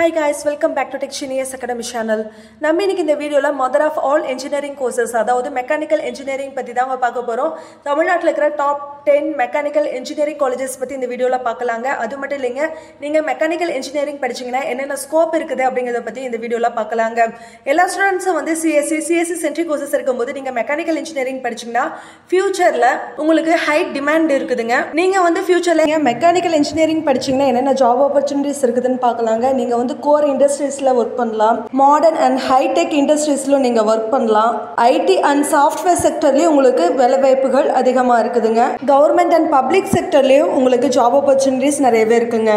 Hi guys, welcome back to Tech Genius Academy channel. நம்ம இன்னைக்கு இந்த வீடியோல mother of all engineering courses அதாவது மெக்கானிக்கல் இன்ஜினியரிங் பத்தி தான் பார்க்க போறோம். தமிழ்நாட்டுல இருக்கிற டாப் 10 மெக்கானிக்கல் இன்ஜினியரிங் காலேजेस பத்தி இந்த வீடியோல பார்க்கலாங்க. அது மட்டும் இல்லைங்க, நீங்க மெக்கானிக்கல் இன்ஜினியரிங் படிச்சீங்கன்னா என்னென்ன ஸ்கோப் இருக்குது அப்படிங்கறத பத்தி இந்த வீடியோல பார்க்கலாங்க. எல்லா ஸ்டூடண்ட்ஸும் வந்து சிஎஸ்சி சென்ட்ரிக் கோர்சஸ் இருக்கும்போது நீங்க மெக்கானிக்கல் இன்ஜினியரிங் படிச்சீங்கன்னா ஃபியூச்சர்ல உங்களுக்கு ஹை டிமாண்ட் இருக்குதுங்க. நீங்க வந்து ஃபியூச்சர்ல மெக்கானிக்கல் இன்ஜினியரிங் படிச்சீங்கன்னா என்னென்ன ஜாப் ஆப்பர்ச்சுனிட்டிஸ் இருக்குதுன்னு பார்க்கலாங்க. நீங்க வந்து கோர் இண்டஸ்ட்ரீஸ்ல ஒர்க் பண்ணலாம், மாடர்ன் அண்ட் ஹைடெக் இண்டஸ்ட்ரீஸ்ல நீங்க ஒர்க் பண்ணலாம், ஐடி அண்ட் சாஃப்ட்வேர் செக்டர்லயும் உங்களுக்கு வேலை வாய்ப்புகள் அதிகமா இருக்குதுங்க. கவர்மெண்ட் அண்ட் பப்ளிக் செக்டர்லயும் உங்களுக்கு ஜாப் ஆப்பர்ச்சுனிட்டிஸ் நிறையவே இருக்குங்க.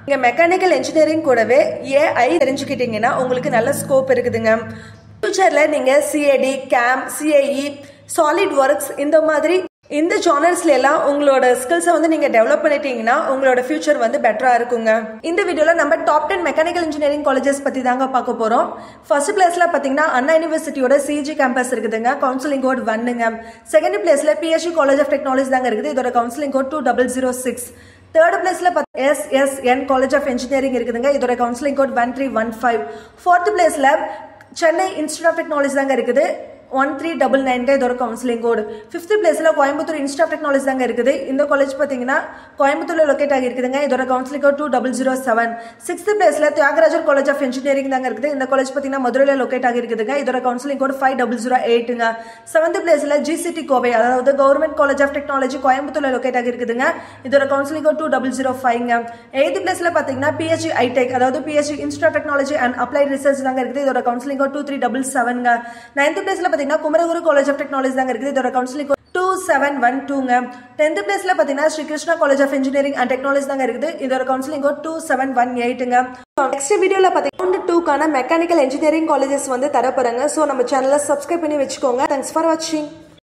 நீங்க மெக்கானிக்கல் இன்ஜினியரிங் கூடவே ஏஐ தெரிஞ்சுக்கிட்டீங்கன்னா உங்களுக்கு நல்ல ஸ்கோப் இருக்குதுங்க. ஃபியூச்சர்ல நீங்க CAD, CAM, CIE, solid works இந்த மாதிரி இந்த ஜானர்ஸ்ல எல்லாம் உங்களோட ஸ்கில்ஸை வந்து நீங்க டெவலப் பண்ணிட்டீங்கன்னா உங்களோட ஃபியூச்சர் வந்து பெட்டரா இருக்குங்க. இந்த வீடியோல நம்ம டாப் 10 மெக்கானிக்கல் இன்ஜினியரிங் காலேजेस பத்தி தாங்க பார்க்க போறோம். ஃபர்ஸ்ட் பிளேஸ்ல பாத்தீங்கன்னா அண்ணா யூனிவர்சிட்டியோட சிஜி கேம்பஸ் இருக்குதுங்க, கவுன்சிலிங் கோட் 1ங்க. செகண்ட் பிளேஸ்ல பிஎஸ்சி காலேஜ் ஆஃப் டெக்னாலஜி தாங்க இருக்குது, இதோட கவுன்சிலிங் கோட் 2006. தேர்ட் பிளேஸ்ல எஸ்எஸ்என் காலேஜ் ஆஃப் இன்ஜினியரிங் இருக்குதுங்க, இதோட கவுன்சிலிங் கோட் 1315. ஃபோர்த் பிளேஸ்ல சென்னை இன்ஸ்டிடியூட் ஆஃப் டெக்னாலஜி தாங்க இருக்குது, 1399 இதோட கவுன்சிலிங் கோட். ஃபிஃப்த் பிளேஸ்ல கோயம்புத்தூர் இன்ஸ்டிடியூட் ஆஃப் டெக்னாலஜி தாங்க இருக்குது. இந்த காலேஜ் பாத்தீங்கன்னா கோயம்புத்தூர்ல லொகேட் ஆகி இருக்குதுங்க, இதோட கவுன்சிலிங் கோட் 2007. சிக்ஸ்த் பிளேஸ்ல தியாகராஜர் காலேஜ் ஆஃப் இன்ஜினியரிங் தாங்க இருக்குது. இந்த காலேஜ் பாத்தீங்கன்னா மதுரையில லொகேட் ஆகி இருக்குதுங்க, இதோட கவுன்சிலிங் கோட் 5008ங்க. செவன்த் பிளேஸ்ல ஜிசிடி கோவை அதாவது கவர்மெண்ட் காலேஜ் ஆஃப் டெக்னாலஜி கோயம்புத்தூர்ல லொகேட் ஆகி இருக்குதுங்க, இதோட கவுன்சிலிங் கோட் 2005ங்க. எய்த் பிளேஸ்ல பாத்தீங்கன்னா பிஎஸ்சி ஐடெக் அதாவது PSG institute of technology and applied research தாங்க இருக்குது, இதோட கவுன்சிலிங் கோட் 2377ங்க. நைன்த் பிளேஸ்ல பாத்தீங்கன்னா குமரகுரு காலேஜ் ஆஃப் டெக்னாலஜி தாங்க இருக்குது, இதோட கவுன்சிலிங் 2712ங்க. 10th பிளேஸ்ல பாத்தீங்கன்னா Sri Krishna college of engineering and technology தாங்க இருக்குது, இதோட கவுன்சிலிங் கோட் 2718ங்க. நெக்ஸ்ட் வீடியோல பாத்தீங்கன்னா ரவுண்ட் 2க்கான மெக்கானிக்கல் இன்ஜினியரிங் காலேजेस வந்து தர போறாங்க. சோ நம்ம சேனலை சப்ஸ்கிரைப் பண்ணி வெச்சுக்கோங்க. தேங்க்ஸ் ஃபார் வாட்சிங்.